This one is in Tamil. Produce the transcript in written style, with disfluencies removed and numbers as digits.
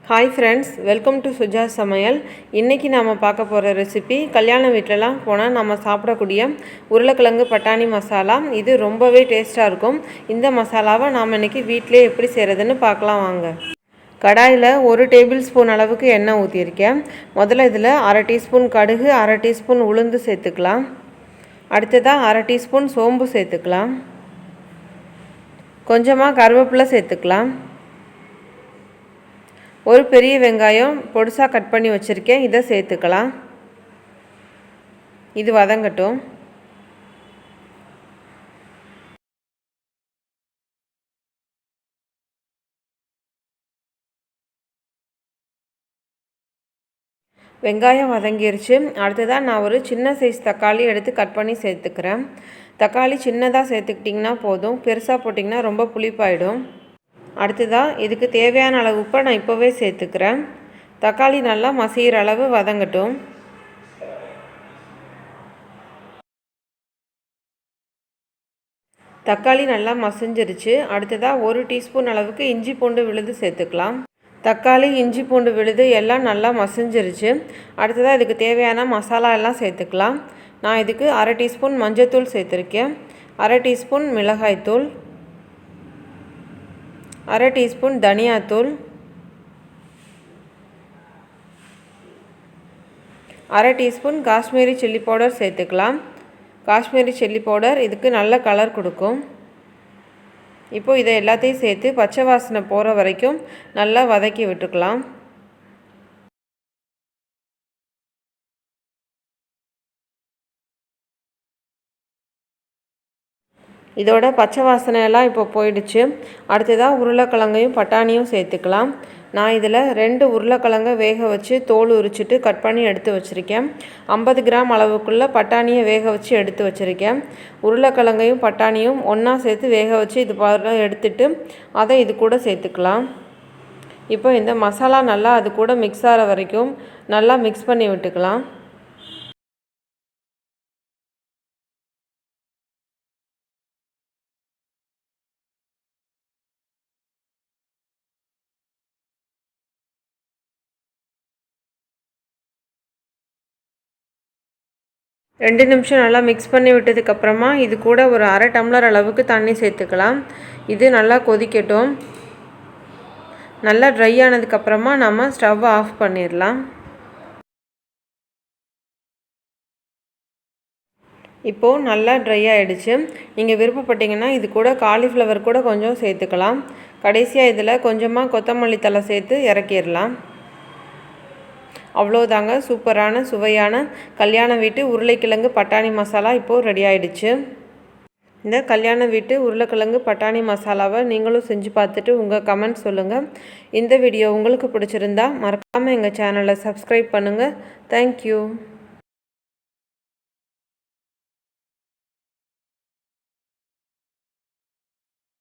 Hi friends, welcome to Suja Samayal. இன்னைக்கு நாம பார்க்க போற ரெசிபி கல்யாண வீட்லலாம் போனா நாம சாப்பிடக்கூடிய உருளைக்கிழங்கு பட்டாணி மசாலா. இது ரொம்பவே டேஸ்டா இருக்கும். இந்த மசாலாவை நாம இன்னைக்கு வீட்லயே எப்படி செய்யறதுன்னு பார்க்கலாம் வாங்க. கடாயில 1 டேபிள்ஸ்பூன் அளவுக்கு எண்ணெய் ஊத்தியிருக்கேன். முதல்ல இதுல 1/2 டீஸ்பூன் கடுகு, 1/2 டீஸ்பூன் உளுந்து சேர்த்துக்கலாம். அடுத்ததா 1/2 டீஸ்பூன் சோம்பு சேர்த்துக்கலாம். கொஞ்சமா கறிவேப்பிலை சேர்த்துக்கலாம். ஒரு பெரிய வெங்காயம் பொடிசா கட் பண்ணி வச்சிருக்கேன். இதை சேர்த்துக்கலாம். இது வதங்கட்டும். வெங்காயம் வதங்கிருச்சு. அடுத்ததா நான் ஒரு சின்ன சைஸ் தக்காளி எடுத்து கட் பண்ணி சேர்த்துக்கிறேன். தக்காளி சின்னதாக சேர்த்துக்கிட்டிங்கன்னா போதும். பெருசாக போட்டிங்கன்னா ரொம்ப புளிப்பாயிடும். அடுத்ததாக இதுக்கு தேவையான அளவு உப்பை நான் இப்போவே சேர்த்துக்கிறேன். தக்காளி நல்லா மசிகிற அளவு வதங்கட்டும். தக்காளி நல்லா மசிஞ்சிருச்சு. அடுத்ததாக 1 டீஸ்பூன் அளவுக்கு இஞ்சி பூண்டு விழுது சேர்த்துக்கலாம். தக்காளி, இஞ்சி பூண்டு விழுது எல்லாம் நல்லா மசிஞ்சிருச்சு. அடுத்ததாக இதுக்கு தேவையான மசாலா எல்லாம் சேர்த்துக்கலாம். நான் இதுக்கு 1/2 டீஸ்பூன் மஞ்சள்தூள் சேர்த்துருக்கேன். 1/2 டீஸ்பூன் மிளகாய்த்தூள், 1/2 டீஸ்பூன் தனியாத்தூள், 1/2 டீஸ்பூன் காஷ்மீரி சில்லி பவுடர் சேர்த்துக்கலாம். காஷ்மீரி சில்லி பவுடர் இதுக்கு நல்ல கலர் கொடுக்கும். இப்போது இதை எல்லாத்தையும் சேர்த்து பச்சை வாசனை போகிற வரைக்கும் நல்லா வதக்கி விட்டுக்கலாம். இதோட பச்சை வாசனையெல்லாம் இப்போ போயிடுச்சு. அடுத்ததாக உருளைக்கிழங்கையும் பட்டாணியும் சேர்த்துக்கலாம். நான் இதில் 2 உருளைக்கிழங்கை வேக வச்சு தோல் உரிச்சிட்டு கட் பண்ணி எடுத்து வச்சுருக்கேன். 50 கிராம் அளவுக்குள்ளே பட்டாணியை வேக வச்சு எடுத்து வச்சுருக்கேன். உருளைக்கிழங்கையும் பட்டாணியும் ஒன்றா சேர்த்து வேக வச்சு இது எடுத்துட்டு அதை இது கூட சேர்த்துக்கலாம். இப்போ இந்த மசாலா நல்லா அது கூட மிக்ஸ் ஆகிற வரைக்கும் நல்லா மிக்ஸ் பண்ணி விட்டுக்கலாம். ரெண்டு நிமிஷம் நல்லா மிக்ஸ் பண்ணி விட்டதுக்கப்புறமா இது கூட ஒரு 1/2 டம்ளர் அளவுக்கு தண்ணி சேர்த்துக்கலாம். இது நல்லா கொதிக்கட்டும். நல்லா ட்ரை ஆனதுக்கப்புறமா நம்ம ஸ்டவ்வை ஆஃப் பண்ணிடலாம். இப்போது நல்லா ட்ரை ஆகிடுச்சு. நீங்கள் விருப்பப்பட்டீங்கன்னா இது கூட காலிஃப்ளவர் கூட கொஞ்சம் சேர்த்துக்கலாம். கடைசியாக இதில் கொஞ்சமாக கொத்தமல்லி தழை சேர்த்து இறக்கிடலாம். அவ்வளோதாங்க, சூப்பரான சுவையான கல்யாண வீட்டு உருளைக்கிழங்கு பட்டாணி மசாலா இப்போது ரெடி ஆகிடுச்சு. இந்த கல்யாண வீட்டு உருளைக்கிழங்கு பட்டாணி மசாலாவை நீங்களும் செஞ்சு பார்த்துட்டு உங்கள் கமெண்ட் சொல்லுங்கள். இந்த வீடியோ உங்களுக்கு பிடிச்சிருந்தா மறக்காமல் எங்கள் சேனலை சப்ஸ்கிரைப் பண்ணுங்கள். தேங்க்யூ.